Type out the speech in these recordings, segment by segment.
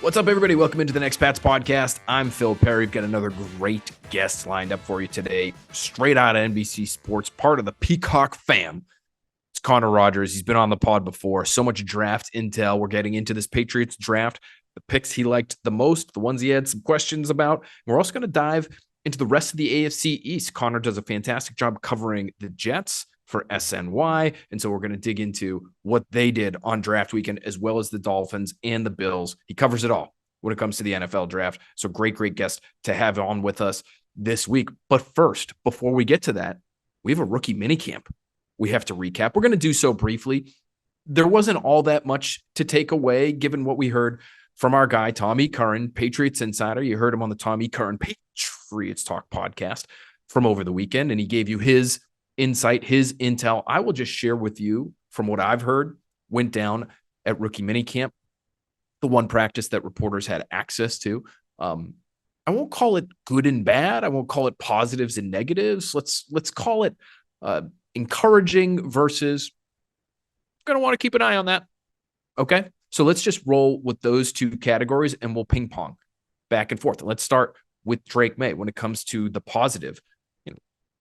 What's up, everybody? Welcome into the Next Pats podcast. I'm Phil Perry. We've got another great guest lined up for you today, straight out of NBC Sports, part of the Peacock fam. It's Connor Rogers. He's been on the pod before. So much draft intel. We're getting into this Patriots draft, the picks he liked the most, the ones he had some questions about. We're also going to dive into the rest of the AFC East. Connor does a fantastic job covering the Jets for SNY. And so we're going to dig into what they did on draft weekend, as well as the Dolphins and the Bills. He covers it all when it comes to the NFL draft. So great guest to have on with us this week. But first, before we get to that, we have a rookie minicamp we have to recap. We're going to do so briefly. There wasn't all that much to take away, given what we heard from our guy, Tommy Curran, Patriots Insider. You heard him on the Tommy Curran Patriots Talk podcast from over the weekend, and he gave you his insight, his intel. I will just share with you from what I've heard went down at rookie minicamp, the one practice that reporters had access to. I won't call it good and bad. I won't call it positives and negatives. Let's call it encouraging versus going to want to keep an eye on that. Okay, so let's just roll with those two categories and we'll ping pong back and forth. And let's start with Drake Maye when it comes to the positive.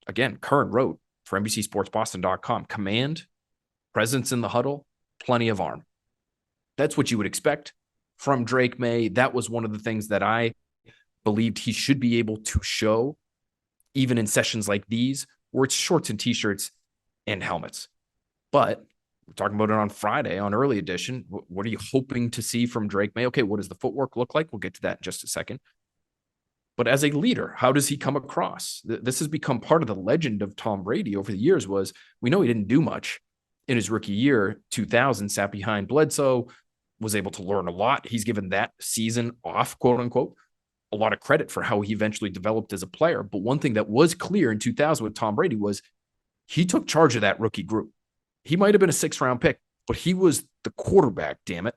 Again, Curran wrote for NBCSportsBoston.com, command, presence in the huddle, plenty of arm. That's what you would expect from Drake Maye. That was one of the things that I believed he should be able to show, even in sessions like these, where it's shorts and t-shirts and helmets. But we're talking about it on Friday on Early Edition. What are you hoping to see from Drake Maye? Okay, what does the footwork look like? We'll get to that in just a second. But as a leader, how does he come across? This has become part of the legend of Tom Brady over the years. Was we know he didn't do much in his rookie year, 2000, sat behind Bledsoe, was able to learn a lot. He's given that season off, quote unquote, a lot of credit for how he eventually developed as a player. But one thing that was clear in 2000 with Tom Brady was he took charge of that rookie group. He might have been a 6th-round pick, but he was the quarterback, damn it.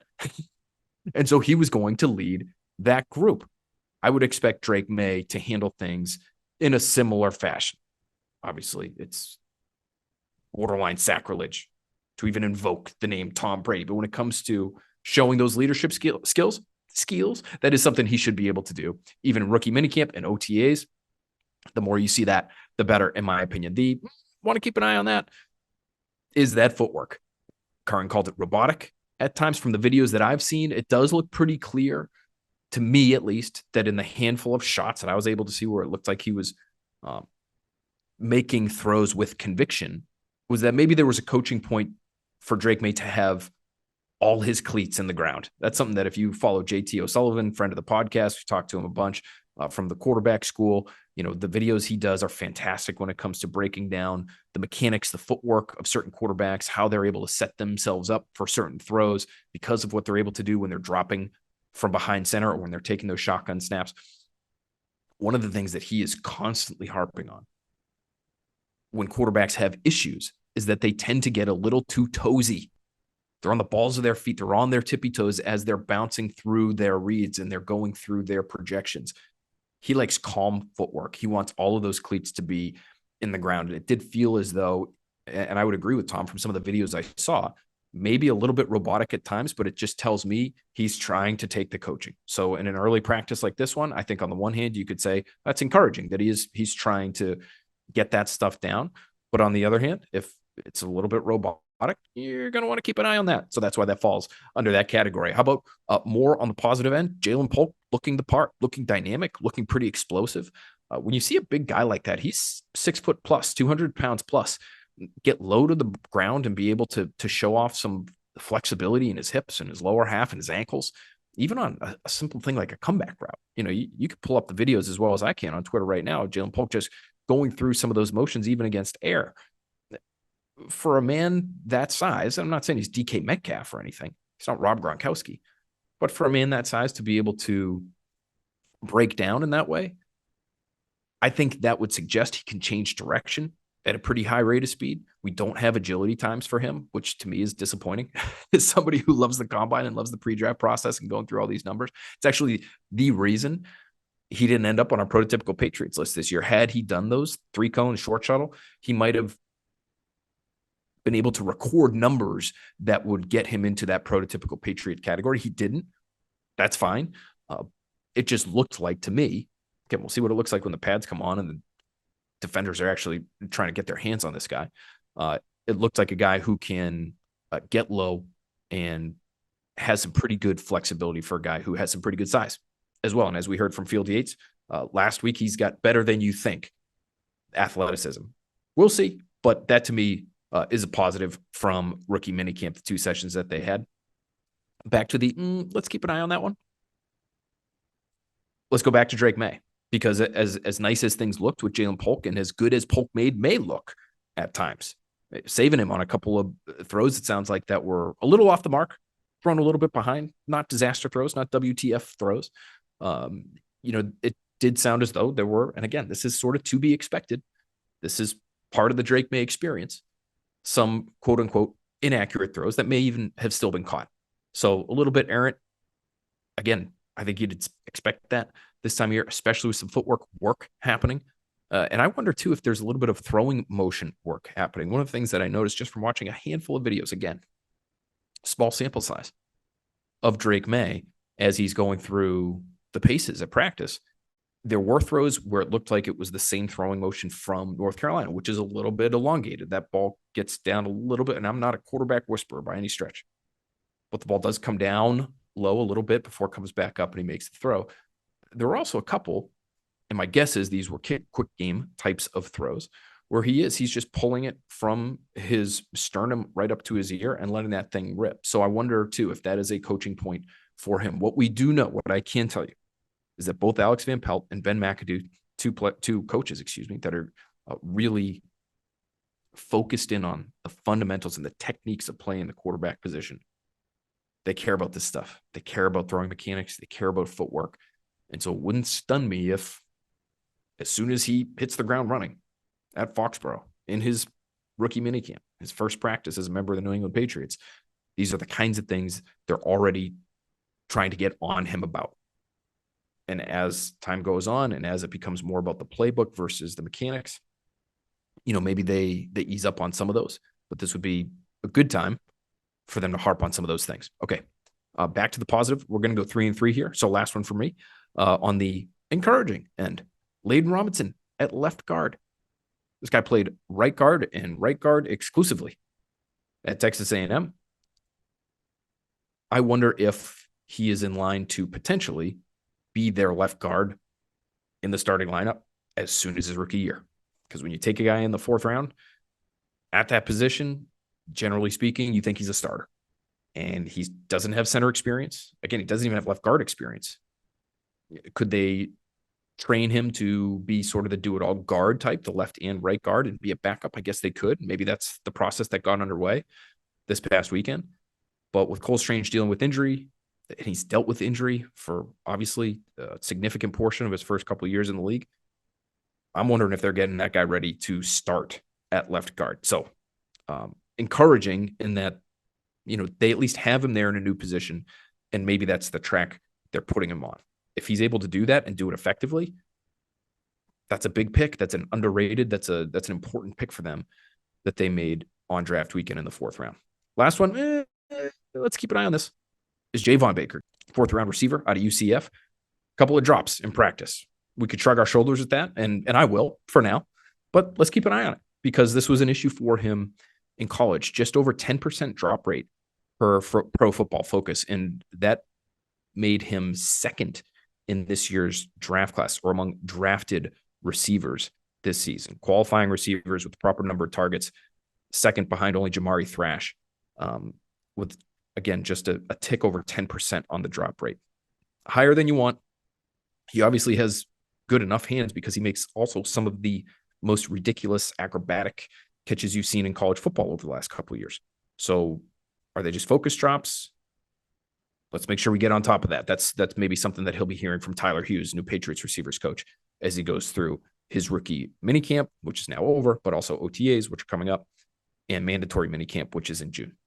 And so he was going to lead that group. I would expect Drake Maye to handle things in a similar fashion. Obviously, it's borderline sacrilege to even invoke the name Tom Brady. But when it comes to showing those leadership skills, that is something he should be able to do. Even in rookie minicamp and OTAs, the more you see that, the better, in my opinion. The want to keep an eye on that is that footwork. Curran called it robotic at times. From the videos that I've seen, it does look pretty clear, to me at least, that in the handful of shots that I was able to see where it looked like he was making throws with conviction, was that maybe there was a coaching point for Drake Maye to have all his cleats in the ground. That's something that if you follow JT O'Sullivan, friend of the podcast, we talked to him a bunch from the quarterback school. The videos he does are fantastic when it comes to breaking down the mechanics, the footwork of certain quarterbacks, how they're able to set themselves up for certain throws because of what they're able to do when they're dropping from behind center or when they're taking those shotgun snaps. One of the things that he is constantly harping on when quarterbacks have issues is that they tend to get a little too toesy. They're on the balls of their feet. They're on their tippy toes as they're bouncing through their reads and they're going through their projections. He likes calm footwork. He wants all of those cleats to be in the ground. And it did feel as though, and I would agree with Tom from some of the videos I saw, maybe a little bit robotic at times, but it just tells me he's trying to take the coaching. So in an early practice like this one, I think on the one hand, you could say that's encouraging that he's trying to get that stuff down. But on the other hand, if it's a little bit robotic, you're going to want to keep an eye on that. So that's why that falls under that category. How about more on the positive end? Ja'Lynn Polk looking the part, looking dynamic, looking pretty explosive. When you see a big guy like that, he's 6 foot plus, 200 pounds plus, get low to the ground and be able to show off some flexibility in his hips and his lower half and his ankles, even on a simple thing like a comeback route. You could pull up the videos as well as I can on Twitter right now. Ja'Lynn Polk just going through some of those motions, even against air. For a man that size, I'm not saying he's DK Metcalf or anything. He's not Rob Gronkowski. But for a man that size to be able to break down in that way, I think that would suggest he can change direction at a pretty high rate of speed. We don't have agility times for him, which to me is disappointing. As somebody who loves the combine and loves the pre-draft process and going through all these numbers, it's actually the reason he didn't end up on our prototypical Patriots list this year. Had he done those 3-cone short shuttle, he might have been able to record numbers that would get him into that prototypical Patriot category. He didn't. That's fine. It just looked like to me, okay, we'll see what it looks like when the pads come on and the defenders are actually trying to get their hands on this guy. It looked like a guy who can get low and has some pretty good flexibility for a guy who has some pretty good size as well. And as we heard from Field Yates last week, he's got better than you think athleticism. We'll see. But that to me is a positive from rookie minicamp, the 2 sessions that they had. Back to the, let's keep an eye on that one. Let's go back to Drake Maye, because as nice as things looked with Ja'Lynn Polk and as good as Polk made Maye look at times, saving him on a couple of throws, it sounds like that were a little off the mark, thrown a little bit behind, not disaster throws, not WTF throws. It did sound as though there were, and again, this is sort of to be expected. This is part of the Drake Maye experience. Some quote unquote inaccurate throws that may even have still been caught. So a little bit errant. Again, I think you'd expect that this time of year, especially with some footwork work happening. And I wonder too if there's a little bit of throwing motion work happening. One of the things that I noticed just from watching a handful of videos, again, small sample size, of Drake Maye as he's going through the paces at practice, there were throws where it looked like it was the same throwing motion from North Carolina, which is a little bit elongated. That ball gets down a little bit, and I'm not a quarterback whisperer by any stretch, but the ball does come down low a little bit before it comes back up and he makes the throw. There were also a couple, and my guess is these were quick game types of throws where he's just pulling it from his sternum right up to his ear and letting that thing rip. So I wonder too if that is a coaching point for him. What we do know, what I can tell you, is that both Alex Van Pelt and Ben McAdoo, two coaches, that are really focused in on the fundamentals and the techniques of playing the quarterback position. They care about this stuff. They care about throwing mechanics. They care about footwork. And so it wouldn't stun me if, as soon as he hits the ground running at Foxborough in his rookie minicamp, his first practice as a member of the New England Patriots, these are the kinds of things they're already trying to get on him about. And as time goes on and as it becomes more about the playbook versus the mechanics, maybe they ease up on some of those. But this would be a good time for them to harp on some of those things. Okay, back to the positive. We're going to go 3-3 here. So last one for me on the encouraging end. Layden Robinson at left guard. This guy played right guard and right guard exclusively at Texas A&M. I wonder if he is in line to potentially be their left guard in the starting lineup as soon as his rookie year. Because when you take a guy in the 4th round at that position, generally speaking, you think he's a starter. And he doesn't have center experience. Again, he doesn't even have left guard experience. Could they train him to be sort of the do-it-all guard type, the left and right guard, and be a backup? I guess they could. Maybe that's the process that got underway this past weekend. But with Cole Strange dealing with injury, and he's dealt with injury for obviously a significant portion of his first couple of years in the league, I'm wondering if they're getting that guy ready to start at left guard. So encouraging in that, they at least have him there in a new position, and maybe that's the track they're putting him on. If he's able to do that and do it effectively, that's a big pick. That's an underrated. That's an important pick for them that they made on draft weekend in the 4th round. Last one, let's keep an eye on this, is Javon Baker, 4th round receiver out of UCF. A couple of drops in practice. We could shrug our shoulders at that, and I will for now, but let's keep an eye on it because this was an issue for him in college. Just over 10% drop rate for Pro Football Focus, and that made him 2nd in this year's draft class, or among drafted receivers this season. Qualifying receivers with the proper number of targets, 2nd behind only Jamari Thrash, with, again, just a tick over 10% on the drop rate. Higher than you want. He obviously has good enough hands because he makes also some of the most ridiculous acrobatic catches you've seen in college football over the last couple of years. So are they just focus drops? Let's make sure we get on top of that. That's maybe something that he'll be hearing from Tyler Hughes, new Patriots receivers coach, as he goes through his rookie minicamp, which is now over, but also OTAs, which are coming up, and mandatory minicamp, which is in June.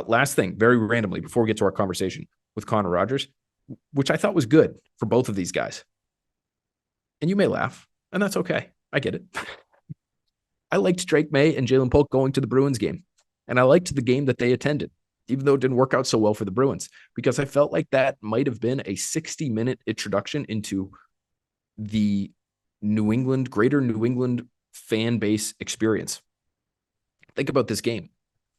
Last thing, very randomly, before we get to our conversation with Connor Rogers, which I thought was good for both of these guys. And you may laugh, and that's okay. I get it. I liked Drake Maye and Ja'Lynn Polk going to the Bruins game, and I liked the game that they attended. even though it didn't work out so well for the Bruins, because I felt like that might have been a 60-minute introduction into the greater New England fan base experience. Think about this game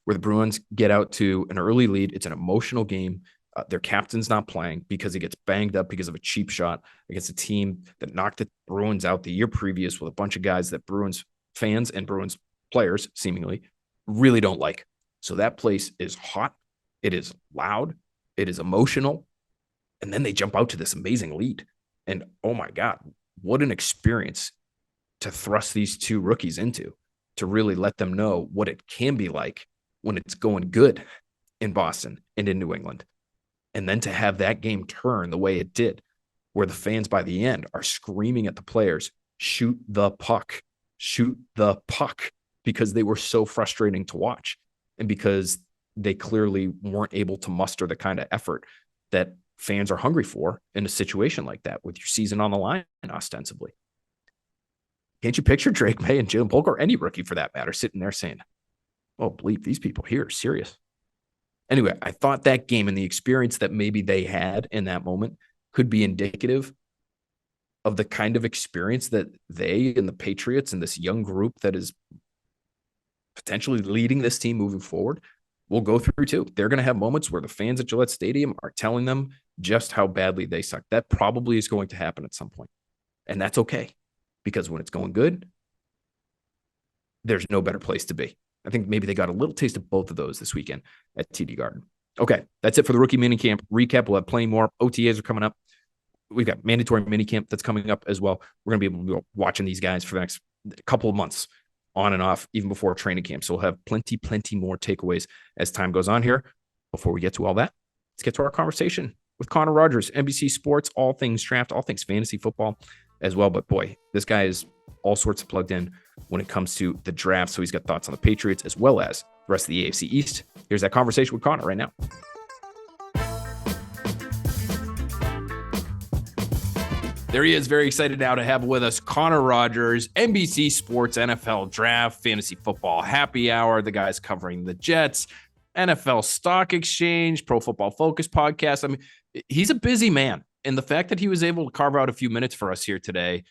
where the Bruins get out to an early lead. It's an emotional game. Their captain's not playing because he gets banged up because of a cheap shot against a team that knocked the Bruins out the year previous with a bunch of guys that Bruins fans and Bruins players seemingly really don't like. So that place is hot. It is loud. It is emotional. And then they jump out to this amazing lead. And oh my God, what an experience to thrust these two rookies into, to really let them know what it can be like when it's going good in Boston and in New England. And then to have that game turn the way it did, where the fans by the end are screaming at the players, shoot the puck, because they were so frustrating to watch. And because they clearly weren't able to muster the kind of effort that fans are hungry for in a situation like that with your season on the line, ostensibly. Can't you picture Drake Maye and Ja'Lynn Polk, or any rookie for that matter, sitting there saying, oh, bleep, these people here are serious. Anyway, I thought that game and the experience that maybe they had in that moment could be indicative of the kind of experience that they and the Patriots and this young group that is potentially leading this team moving forward will go through too. They're going to have moments where the fans at Gillette Stadium are telling them just how badly they suck. That probably is going to happen at some point. And that's okay, because when it's going good, there's no better place to be. I think maybe they got a little taste of both of those this weekend at TD Garden. Okay, that's it for the rookie minicamp recap. We'll have plenty more. OTAs are coming up. We've got mandatory minicamp that's coming up as well. We're going to be able to be watching these guys for the next couple of months on and off, even before training camp. So we'll have plenty more takeaways as time goes on here. Before we get to all that, let's get to our conversation with Connor Rogers, NBC Sports, all things draft, all things fantasy football as well. But boy, this guy is all sorts of plugged in when it comes to the draft. So he's got thoughts on the Patriots as well as the rest of the AFC East. Here's that conversation with Connor right now. There he is, very excited now to have with us Connor Rogers, NBC Sports NFL Draft, Fantasy Football Happy Hour. The guy's covering the Jets, NFL Stock Exchange, Pro Football Focus podcast. I mean, he's a busy man. And the fact that he was able to carve out a few minutes for us here today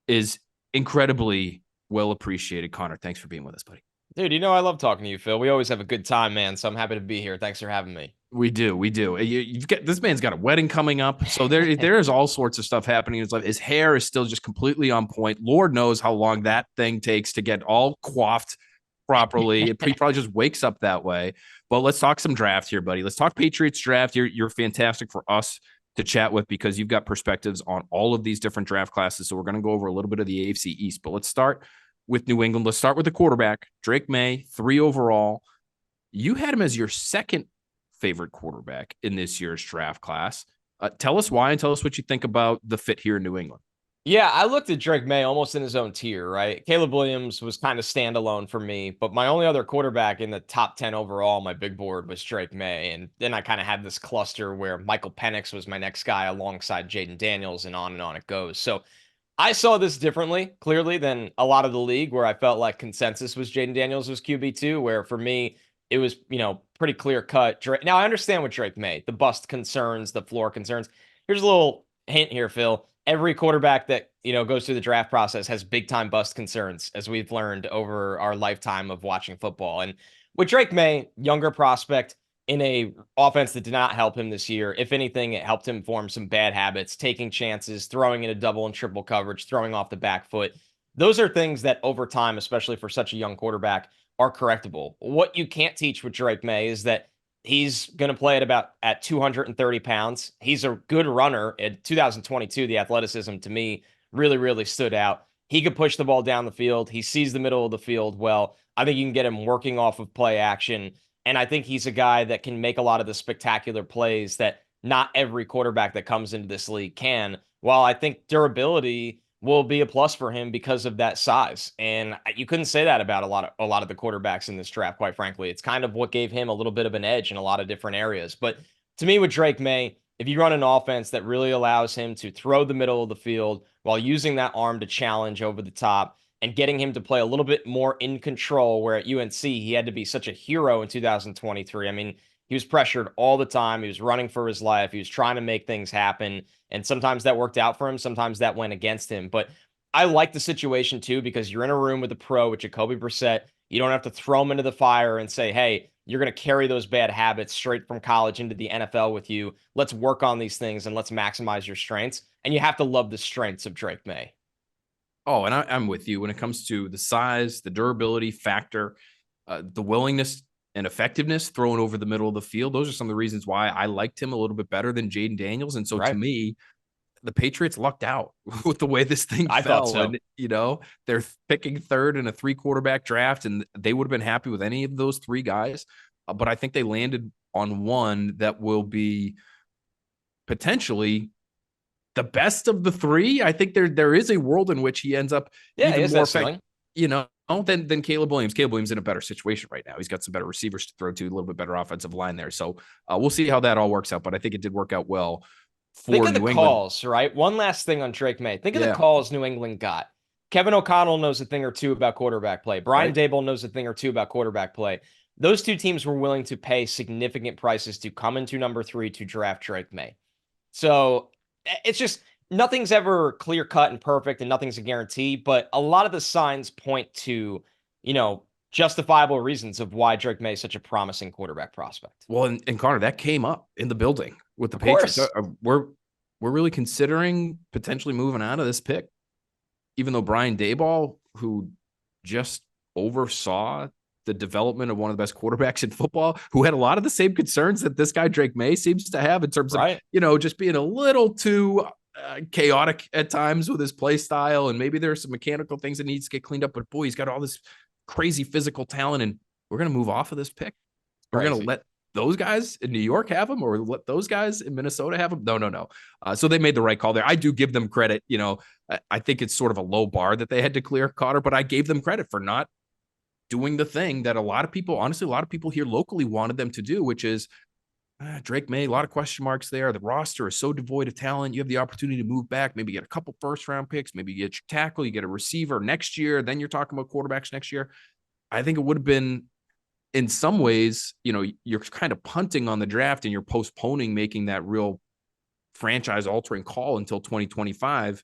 is incredibly well appreciated. Connor, thanks for being with us, buddy. Dude, you know I love talking to you, Phil. We always have a good time, man. So I'm happy to be here. Thanks for having me. We do. You've got, this man's got a wedding coming up, so there's all sorts of stuff happening in his life. His hair is still just completely on point. Lord knows how long that thing takes to get all coiffed properly. He probably just wakes up that way. But let's talk some draft here, buddy. Let's talk Patriots draft. You're fantastic for us to chat with because you've got perspectives on all of these different draft classes. So we're going to go over a little bit of the AFC East. But let's start with New England. Let's start with the quarterback, Drake Maye, 3 overall. You had him as your second favorite quarterback in this year's draft class. Tell us why and tell us what you think about the fit here in New England. Yeah, I looked at Drake Maye almost in his own tier, right? Caleb Williams was kind of standalone for me, but my only other quarterback in the top 10 overall, my big board, was Drake Maye. And then I kind of had this cluster where Michael Penix was my next guy alongside Jaden Daniels, and on it goes. So I saw this differently, clearly, than a lot of the league, where I felt like consensus was Jaden Daniels was QB2, where for me, it was, pretty clear cut. Now, I understand what Drake Maye, the bust concerns, the floor concerns. Here's a little hint here, Phil. Every quarterback that, goes through the draft process has big time bust concerns, as we've learned over our lifetime of watching football. And with Drake Maye, younger prospect in a offense that did not help him this year. If anything, it helped him form some bad habits, taking chances, throwing into double and triple coverage, throwing off the back foot. Those are things that over time, especially for such a young quarterback, are correctable. What you can't teach with Drake Maye is that he's going to play at 230 pounds. He's a good runner. In 2022, the athleticism to me really, really stood out. He could push the ball down the field. He sees the middle of the field well. I think you can get him working off of play action. And I think he's a guy that can make a lot of the spectacular plays that not every quarterback that comes into this league can. While I think durability will be a plus for him because of that size. And you couldn't say that about a lot of the quarterbacks in this draft, quite frankly. It's kind of what gave him a little bit of an edge in a lot of different areas. But to me, with Drake Maye, if you run an offense that really allows him to throw the middle of the field while using that arm to challenge over the top and getting him to play a little bit more in control, where at UNC he had to be such a hero in 2023. I mean, He was pressured all the time. He was running for his life. He was trying to make things happen. And sometimes that worked out for him. Sometimes that went against him. But I like the situation too, because you're in a room with a pro, with Jacoby Brissett. You don't have to throw him into the fire and say, hey, you're going to carry those bad habits straight from college into the NFL with you. Let's work on these things and let's maximize your strengths. And you have to love the strengths of Drake Maye. Oh, and I'm with you when it comes to the size, the durability factor, the willingness and effectiveness thrown over the middle of the field. Those are some of the reasons why I liked him a little bit better than Jaden Daniels. And so to me, the Patriots lucked out with the way this thing I fell. thought so. And, they're picking third in a 3 quarterback draft, and they would have been happy with any of those 3 guys. But I think they landed on one that will be potentially the best of the 3. I think there is a world in which he ends up even more effective, than Caleb Williams. Caleb Williams in a better situation right now. He's got some better receivers to throw to, a little bit better offensive line there. So we'll see how that all works out. But I think it did work out well. Think of the calls, right? One last thing on Drake Maye. Think of the calls New England got. Kevin O'Connell knows a thing or two about quarterback play. Brian Daboll knows a thing or two about quarterback play. Those 2 teams were willing to pay significant prices to come into number 3 to draft Drake Maye. So it's just nothing's ever clear cut and perfect, and nothing's a guarantee. But a lot of the signs point to, justifiable reasons of why Drake Maye is such a promising quarterback prospect. Well, and Connor, that came up in the building with the Patriots. We're really considering potentially moving out of this pick, even though Brian Daboll, who just oversaw the development of one of the best quarterbacks in football, who had a lot of the same concerns that this guy Drake Maye seems to have in terms of, just being a little too chaotic at times with his play style. And maybe there are some mechanical things that needs to get cleaned up, but boy, he's got all this crazy physical talent, and we're going to move off of this pick. We're going to let those guys in New York have him, or let those guys in Minnesota have him. No. So they made the right call there. I do give them credit. I think it's sort of a low bar that they had to clear, Cotter, but I gave them credit for not doing the thing that a lot of people here locally wanted them to do, which is Drake Maye, a lot of question marks there. The roster is so devoid of talent. You have the opportunity to move back, maybe get a couple first-round picks, maybe get your tackle, you get a receiver next year, then you're talking about quarterbacks next year. I think it would have been, in some ways, you're kind of punting on the draft and you're postponing making that real franchise-altering call until 2025.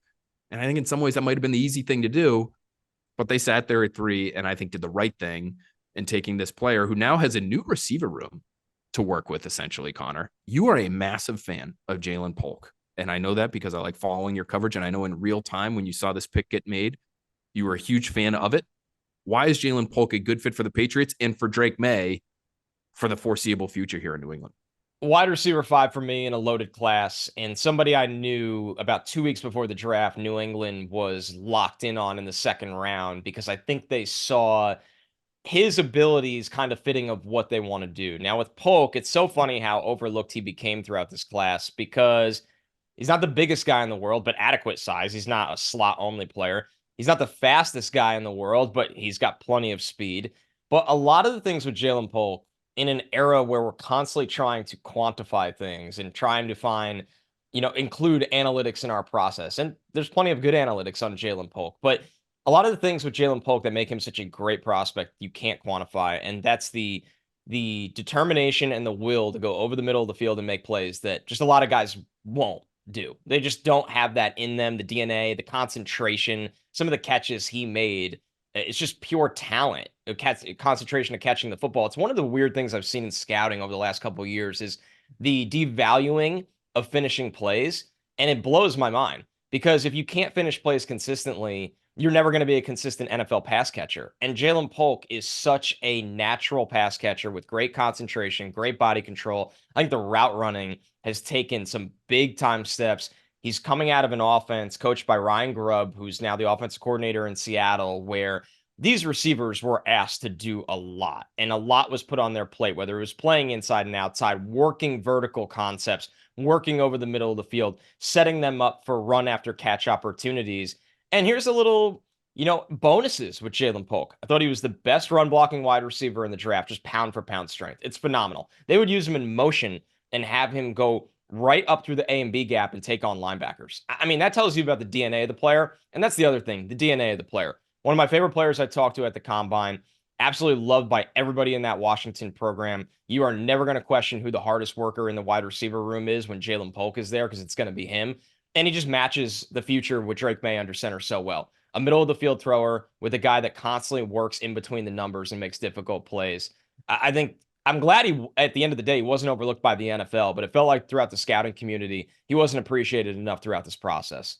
And I think in some ways that might have been the easy thing to do, but they sat there at 3 and I think did the right thing in taking this player who now has a new receiver room to work with, essentially. Connor, you are a massive fan of Ja'Lynn Polk. And I know that because I like following your coverage. And I know in real time, when you saw this pick get made, you were a huge fan of it. Why is Ja'Lynn Polk a good fit for the Patriots and for Drake Maye for the foreseeable future here in New England? Wide receiver 5 for me in a loaded class, and somebody I knew about 2 weeks before the draft, New England was locked in on in the 2nd round, because I think they saw his abilities kind of fitting of what they want to do. Now with Polk, it's so funny how overlooked he became throughout this class, because he's not the biggest guy in the world, but adequate size. He's not a slot only player. He's not the fastest guy in the world, but he's got plenty of speed. But a lot of the things with Ja'Lynn Polk, in an era where we're constantly trying to quantify things and trying to find, include analytics in our process. And there's plenty of good analytics on Ja'Lynn Polk, but a lot of the things with Ja'Lynn Polk that make him such a great prospect, you can't quantify. And that's the determination and the will to go over the middle of the field and make plays that just a lot of guys won't do. They just don't have that in them. The DNA, the concentration, some of the catches he made, it's just pure talent, concentration of catching the football. It's one of the weird things I've seen in scouting over the last couple of years is the devaluing of finishing plays. And it blows my mind, because if you can't finish plays consistently, you're never going to be a consistent NFL pass catcher. And Ja'Lynn Polk is such a natural pass catcher with great concentration, great body control. I think the route running has taken some big time steps. He's coming out of an offense coached by Ryan Grubb, who's now the offensive coordinator in Seattle, where these receivers were asked to do a lot, and a lot was put on their plate, whether it was playing inside and outside, working vertical concepts, working over the middle of the field, setting them up for run after catch opportunities. And here's a little, bonuses with Ja'Lynn Polk. I thought he was the best run blocking wide receiver in the draft, just pound for pound strength. It's phenomenal. They would use him in motion and have him go right up through the A and B gap and take on linebackers. I mean, that tells you about the DNA of the player. And that's the other thing, the DNA of the player. One of my favorite players I talked to at the Combine absolutely loved by everybody in that Washington program. You are never going to question who the hardest worker in the wide receiver room is when Ja'Lynn Polk is there, because it's going to be him. And he just matches the future with Drake Maye under center so well. A middle of the field thrower with a guy that constantly works in between the numbers and makes difficult plays. I think I'm glad he, at the end of the day, he wasn't overlooked by the NFL, but it felt like throughout the scouting community, he wasn't appreciated enough throughout this process.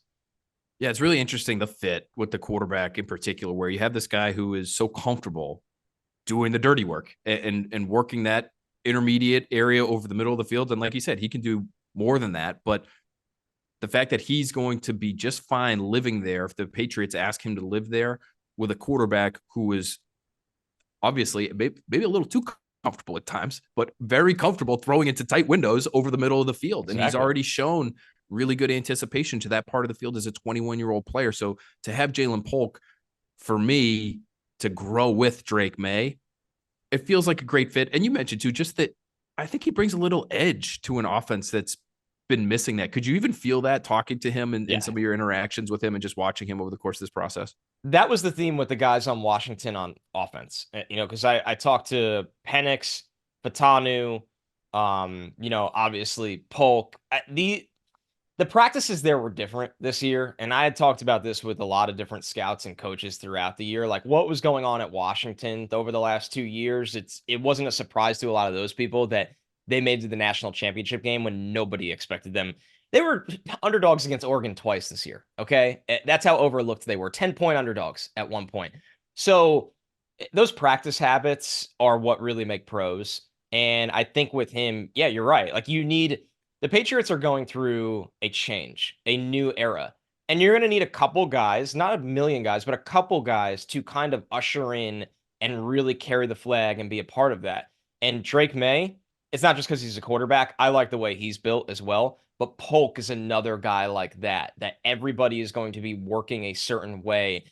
Yeah, it's really interesting, the fit with the quarterback in particular, where you have this guy who is so comfortable doing the dirty work and working that intermediate area over the middle of the field. And like you said, he can do more than that. But the fact that he's going to be just fine living there if the Patriots ask him to live there with a quarterback who is obviously maybe a little too comfortable at times, but very comfortable throwing into tight windows over the middle of the field. Exactly. And he's already shown really good anticipation to that part of the field as a 21-year-old player. So to have Ja'Lynn Polk, for me, to grow with Drake Maye, it feels like a great fit. And you mentioned too, just that I think he brings a little edge to an offense that's been missing that. Could you even feel that talking to him and some of your interactions with him and just watching him over the course of this process? That was the theme with the guys on Washington on offense, because I talked to Penix, Patanu, obviously Polk. The practices there were different this year, and I had talked about this with a lot of different scouts and coaches throughout the year, like what was going on at Washington over the last 2 years. It wasn't a surprise to a lot of those people that they made to the national championship game when nobody expected them. They were underdogs against Oregon twice this year. Okay. That's how overlooked they were. 10-point underdogs at one point. So those practice habits are what really make pros. And I think with him, yeah, you're right. Like the Patriots are going through a change, a new era. And you're going to need a couple guys, not a million guys, but a couple guys to kind of usher in and really carry the flag and be a part of that. And Drake Maye, it's not just because he's a quarterback. I like the way he's built as well. But Polk is another guy like that everybody is going to be working a certain way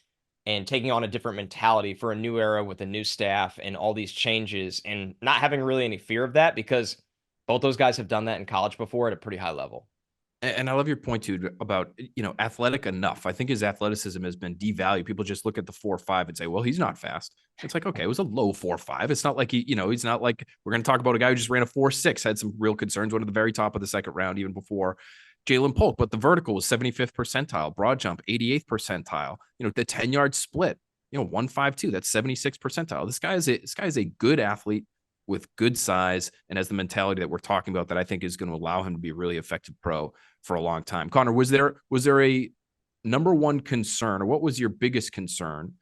and taking on a different mentality for a new era with a new staff and all these changes, and not having really any fear of that, because both those guys have done that in college before at a pretty high level. And I love your point too about, athletic enough. I think his athleticism has been devalued. People just look at the 4.5 and say, well, he's not fast. It's like, okay, it was a low 4.5. It's not like he's not like, we're going to talk about a guy who just ran a 4.6, had some real concerns, went at the very top of the second round, even before Ja'Lynn Polk. But the vertical was 75th percentile, broad jump, 88th percentile, the 10-yard split, 1.52, that's 76th percentile. This guy is a good athlete with good size and has the mentality that we're talking about that I think is going to allow him to be a really effective pro for a long time. Connor, was there a number one concern, or what was your biggest concern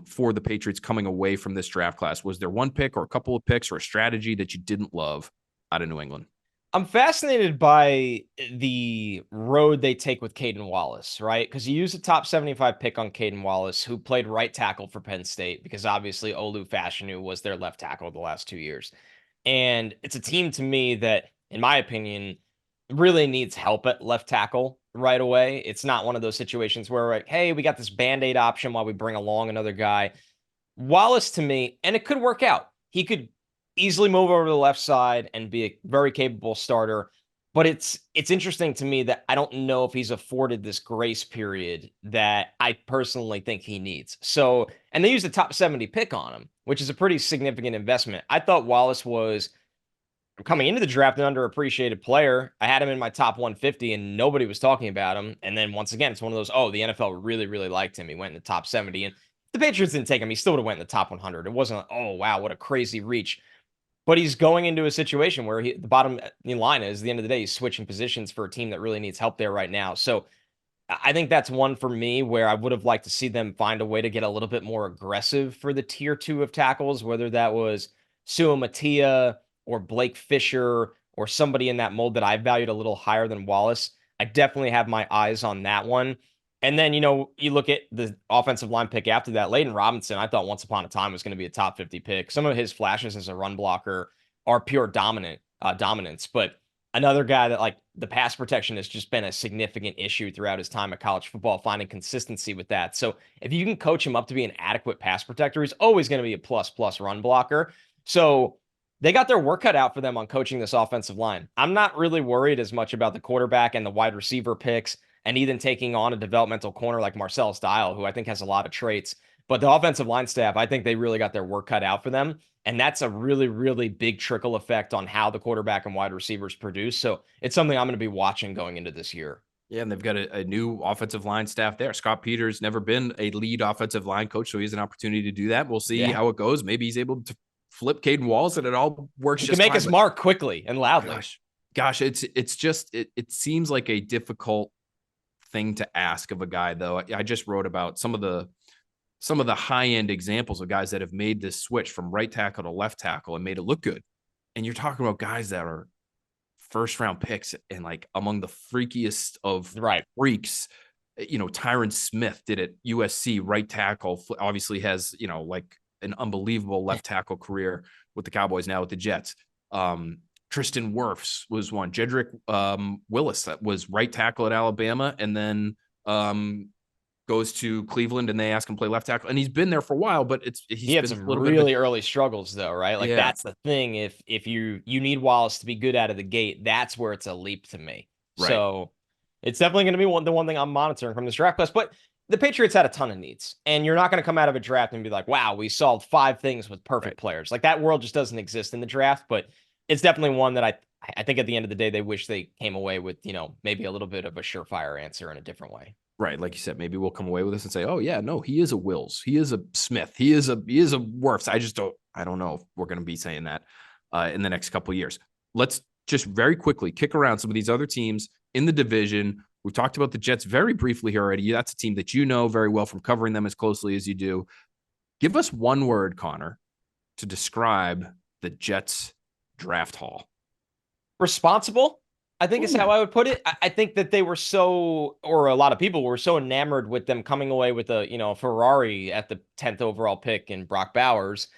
for the Patriots coming away from this draft class? Was there one pick or a couple of picks or a strategy that you didn't love out of New England? I'm fascinated by the road they take with Caedan Wallace, right? Because you use a top 75 pick on Caedan Wallace, who played right tackle for Penn State, because obviously Olu Fashanu was their left tackle the last 2 years. And it's a team to me that, in my opinion, really needs help at left tackle right away. It's not one of those situations where we're like, hey, we got this Band-Aid option while we bring along another guy. Wallace, to me, and it could work out. He could easily move over to the left side and be a very capable starter. But it's interesting to me that I don't know if he's afforded this grace period that I personally think he needs. So, and they used a top 70 pick on him, which is a pretty significant investment. I thought Wallace was, coming into the draft, an underappreciated player. I had him in my top 150 and nobody was talking about him. And then once again, it's one of those, the NFL really, really liked him. He went in the top 70, and the Patriots didn't take him. He still would have went in the top 100. It wasn't, oh, wow, what a crazy reach. But he's going into a situation where the bottom line is, at the end of the day, he's switching positions for a team that really needs help there right now. So I think that's one for me where I would have liked to see them find a way to get a little bit more aggressive for the tier 2 of tackles, whether that was Sua Matia or Blake Fisher or somebody in that mold that I valued a little higher than Wallace. I definitely have my eyes on that one. And then, you look at the offensive line pick after that, Layden Robinson, I thought once upon a time was going to be a top 50 pick. Some of his flashes as a run blocker are pure dominance. But another guy that, like, the pass protection has just been a significant issue throughout his time at college football, finding consistency with that. So if you can coach him up to be an adequate pass protector, he's always going to be a plus run blocker. So they got their work cut out for them on coaching this offensive line. I'm not really worried as much about the quarterback and the wide receiver picks, and even taking on a developmental corner like Marcellus Dial, who I think has a lot of traits But the offensive line staff, I think they really got their work cut out for them. And that's a really, really big trickle effect on how the quarterback and wide receivers produce. So it's something I'm going to be watching going into this year. Yeah, and they've got a new offensive line staff there. Scott Peters never been a lead offensive line coach, so he has an opportunity to do that. We'll see how it goes. Maybe he's able to flip Caedan Wallace, and it all works. He just can make fine, his mark quickly and loudly. Gosh, it seems like a difficult thing to ask of a guy, though. I just wrote about some of the high end examples of guys that have made this switch from right tackle to left tackle and made it look good. And you're talking about guys that are first round picks and like among the freakiest of freaks. Tyron Smith did it. USC right tackle, obviously has, like an unbelievable left tackle career with the Cowboys, now with the Jets. Tristan Wirfs was one. Jedrick Willis, that was right tackle at Alabama, and then goes to Cleveland and they ask him to play left tackle. And he's been there for a while, but he had some really early struggles though, right? Like that's the thing. If you need Wallace to be good out of the gate, that's where it's a leap to me. Right. So it's definitely going to be the one thing I'm monitoring from this draft class. But the Patriots had a ton of needs, and you're not going to come out of a draft and be like, wow, we solved 5 things with perfect players. Like that world just doesn't exist in the draft, but it's definitely one that I think at the end of the day, they wish they came away with, maybe a little bit of a surefire answer in a different way. Right. Like you said, maybe we'll come away with this and say, oh yeah, no, he is a Wills. He is a Smith. He is a Wirfs. I don't know if we're going to be saying that in the next couple of years. Let's just very quickly kick around some of these other teams in the division. We've talked about the Jets very briefly here already. That's a team that you know very well from covering them as closely as you do. Give us one word, Connor, to describe the Jets draft haul. Responsible, I think is how I would put it. I think that they were or a lot of people were so enamored with them coming away with a, Ferrari at the 10th overall pick in Brock Bowers.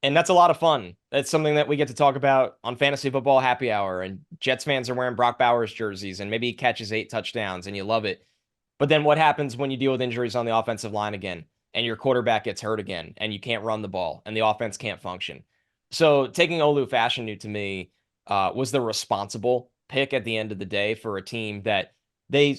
And that's a lot of fun. That's something that we get to talk about on Fantasy Football Happy Hour. And Jets fans are wearing Brock Bowers jerseys, and maybe he catches 8 touchdowns and you love it. But then what happens when you deal with injuries on the offensive line again, and your quarterback gets hurt again, and you can't run the ball, and the offense can't function? So taking Olu Fashanu to me was the responsible pick at the end of the day for a team that they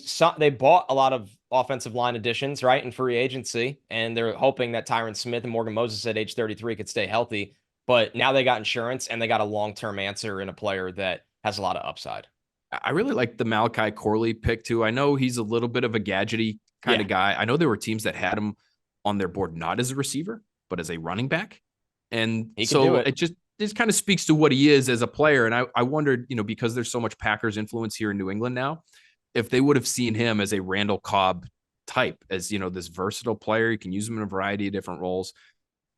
bought a lot of offensive line additions, right, in free agency, and they're hoping that Tyron Smith and Morgan Moses at age 33 could stay healthy. But now they got insurance, and they got a long-term answer in a player that has a lot of upside. I really like the Malachi Corley pick too. I know he's a little bit of a gadgety kind of guy. I know there were teams that had him on their board not as a receiver, but as a running back. And so it just kind of speaks to what he is as a player. And I wondered, because there's so much Packers influence here in New England now, if they would have seen him as a Randall Cobb type, as, this versatile player. You can use him in a variety of different roles.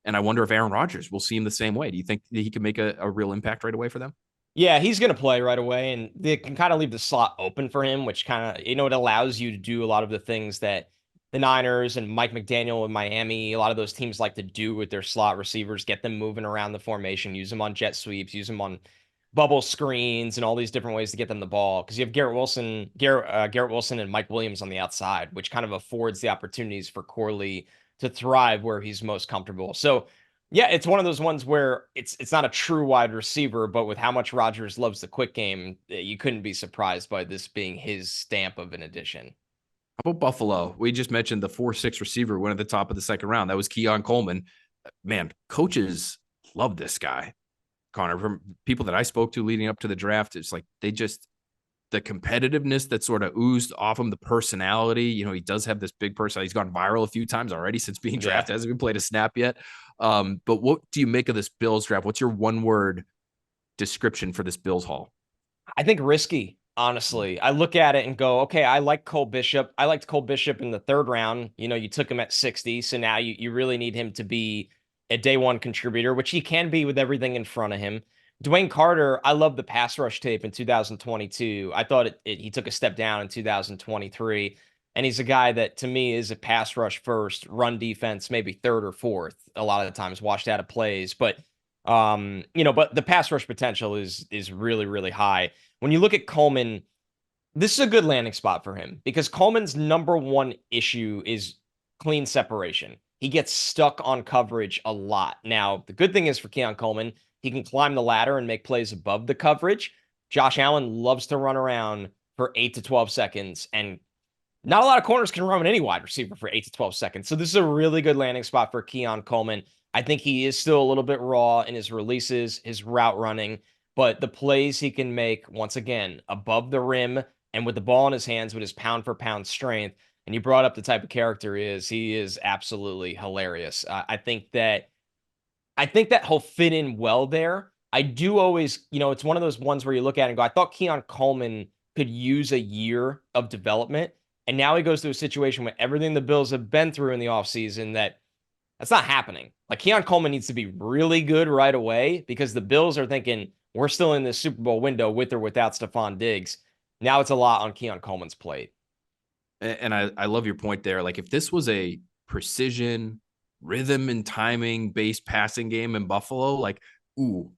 And I wonder if Aaron Rodgers will see him the same way. Do you think that he can make a real impact right away for them? Yeah, he's going to play right away, and they can kind of leave the slot open for him, which kind of, it allows you to do a lot of the things that the Niners and Mike McDaniel in Miami, a lot of those teams like to do with their slot receivers, get them moving around the formation, use them on jet sweeps, use them on bubble screens, and all these different ways to get them the ball. Because you have Garrett Wilson and Mike Williams on the outside, which kind of affords the opportunities for Corley to thrive where he's most comfortable. So yeah, it's one of those ones where it's not a true wide receiver, but with how much Rodgers loves the quick game, you couldn't be surprised by this being his stamp of an addition. How about Buffalo? We just mentioned the 4.6 receiver went at the top of the second round. That was Keon Coleman. Man, coaches love this guy, Connor. From people that I spoke to leading up to the draft, it's like the competitiveness that sort of oozed off him, the personality. He does have this big personality. He's gone viral a few times already since being drafted. Hasn't even played a snap yet. But what do you make of this Bills draft? What's your one-word description for this Bills haul? I think risky, honestly. I look at it and go, okay, I like Cole Bishop. I liked Cole Bishop in the 3rd round. You took him at 60, so now you really need him to be a day one contributor, which he can be with everything in front of him. Dwayne Carter, I love the pass rush tape in 2022. I thought he took a step down in 2023. And he's a guy that, to me, is a pass rush first, run defense, maybe 3rd or 4th, a lot of the times washed out of plays. But, but the pass rush potential is really, really high. When you look at Coleman, this is a good landing spot for him because Coleman's number one issue is clean separation. He gets stuck on coverage a lot. Now, the good thing is for Keon Coleman, he can climb the ladder and make plays above the coverage. Josh Allen loves to run around for 8 to 12 seconds and not a lot of corners can run any wide receiver for 8 to 12 seconds. So this is a really good landing spot for Caedan Coleman. I think he is still a little bit raw in his releases, his route running, but the plays he can make, once again, above the rim and with the ball in his hands with his pound for pound strength. And you brought up the type of character he is absolutely hilarious. I think that he'll fit in well there. I do always, it's one of those ones where you look at it and go, I thought Caedan Coleman could use a year of development. And now he goes to a situation where everything the Bills have been through in the offseason, that's not happening. Like, Caedan Coleman needs to be really good right away because the Bills are thinking we're still in this Super Bowl window with or without Stephon Diggs. Now it's a lot on Caedan Coleman's plate. And I love your point there. Like, if this was a precision, rhythm and timing based passing game in Buffalo, like,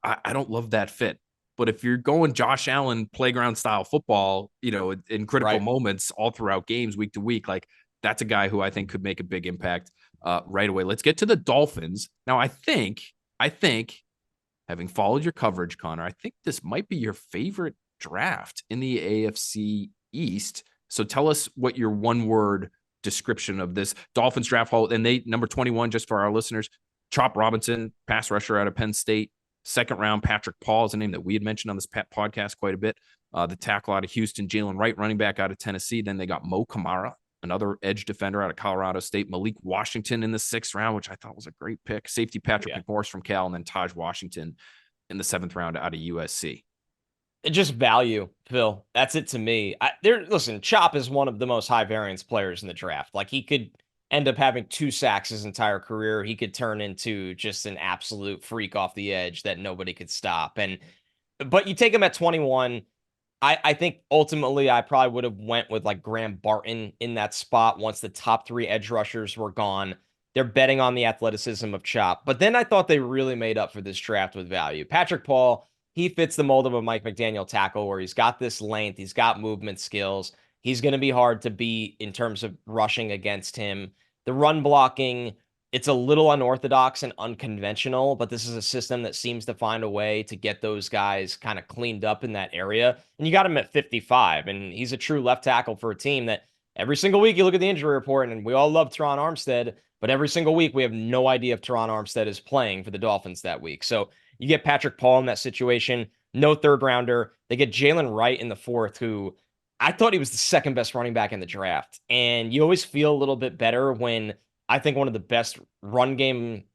I don't love that fit. But if you're going Josh Allen playground style football, in critical moments all throughout games, week to week, like, that's a guy who I think could make a big impact right away. Let's get to the Dolphins. Now, I think, having followed your coverage, Connor, I think this might be your favorite draft in the AFC East. So tell us what your one-word description of this Dolphins draft haul. And they, number 21, just for our listeners, Chop Robinson, pass rusher out of Penn State. Second round, Patrick Paul is a name that we had mentioned on this podcast quite a bit. The tackle out of Houston, Jalen Wright, running back out of Tennessee. Then they got Mo Kamara, another edge defender out of Colorado State. Malik Washington in the 6th round, which I thought was a great pick. Safety Patrick McMorris from Cal, and then Taj Washington in the 7th round out of USC. Just value, Phil. That's it to me. Listen, Chop is one of the most high variance players in the draft. Like, he could end up having 2 sacks his entire career. He could turn into just an absolute freak off the edge that nobody could stop. But you take him at 21. I think ultimately I probably would have went with like Graham Barton in that spot once the top 3 edge rushers were gone. They're betting on the athleticism of Chop. But then I thought they really made up for this draft with value. Patrick Paul, he fits the mold of a Mike McDaniel tackle where he's got this length, he's got movement skills. He's going to be hard to beat in terms of rushing against him. The run blocking, it's a little unorthodox and unconventional, but this is a system that seems to find a way to get those guys kind of cleaned up in that area. And you got him at 55, and he's a true left tackle for a team that every single week you look at the injury report, and we all love Teron Armstead, but every single week we have no idea if Teron Armstead is playing for the Dolphins that week. So you get Patrick Paul in that situation, no 3rd rounder. They get Jalen Wright in the 4th, who I thought he was the 2nd best running back in the draft. And you always feel a little bit better when I think one of the best run game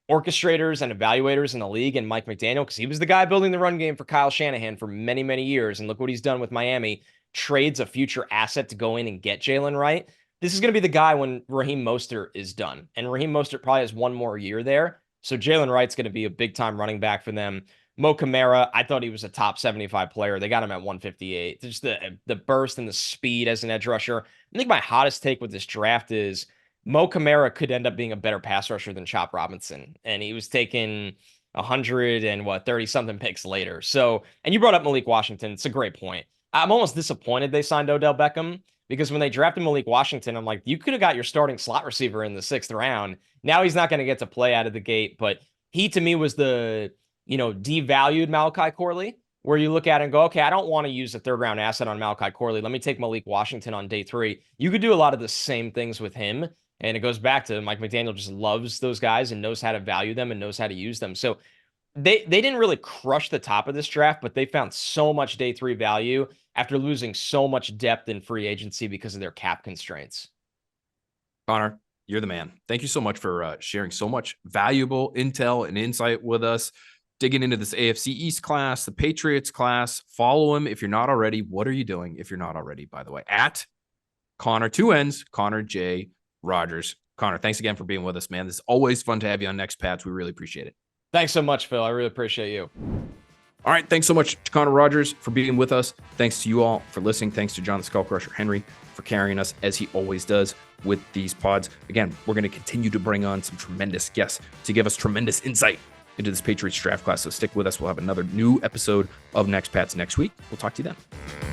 orchestrators and evaluators in the league and Mike McDaniel, because he was the guy building the run game for Kyle Shanahan for many, many years. And look what he's done with Miami, trades a future asset to go in and get Jalen Wright. This is going to be the guy when Raheem Mostert is done. And Raheem Mostert probably has 1 more year there. So Jalen Wright's going to be a big-time running back for them. Mo Kamara, I thought he was a top 75 player. They got him at 158. Just the burst and the speed as an edge rusher. I think my hottest take with this draft is Mo Kamara could end up being a better pass rusher than Chop Robinson. And he was taken 30-something picks later. So, and you brought up Malik Washington. It's a great point. I'm almost disappointed they signed Odell Beckham because when they drafted Malik Washington, I'm like, you could have got your starting slot receiver in the 6th round. Now he's not going to get to play out of the gate, but he to me was the devalued Malachi Corley, where you look at it and go, okay, I don't want to use a 3rd round asset on Malachi Corley. Let me take Malik Washington on day 3. You could do a lot of the same things with him. And it goes back to Mike McDaniel just loves those guys and knows how to value them and knows how to use them. So they didn't really crush the top of this draft, but they found so much day 3 value after losing so much depth in free agency because of their cap constraints. Connor, you're the man. Thank you so much for sharing so much valuable intel and insight with us. Digging into this AFC East class, the Patriots class. Follow him if you're not already. What are you doing if you're not already, by the way? At Connor, 2 N's, Connor J. Rogers. Connor, thanks again for being with us, man. This is always fun to have you on Next Pats. We really appreciate it. Thanks so much, Phil. I really appreciate you. All right. Thanks so much to Connor Rogers for being with us. Thanks to you all for listening. Thanks to John the Skull Crusher Henry for carrying us as he always does with these pods. Again, we're going to continue to bring on some tremendous guests to give us tremendous insight into this Patriots draft class. So stick with us. We'll have another new episode of Next Pats next week. We'll talk to you then.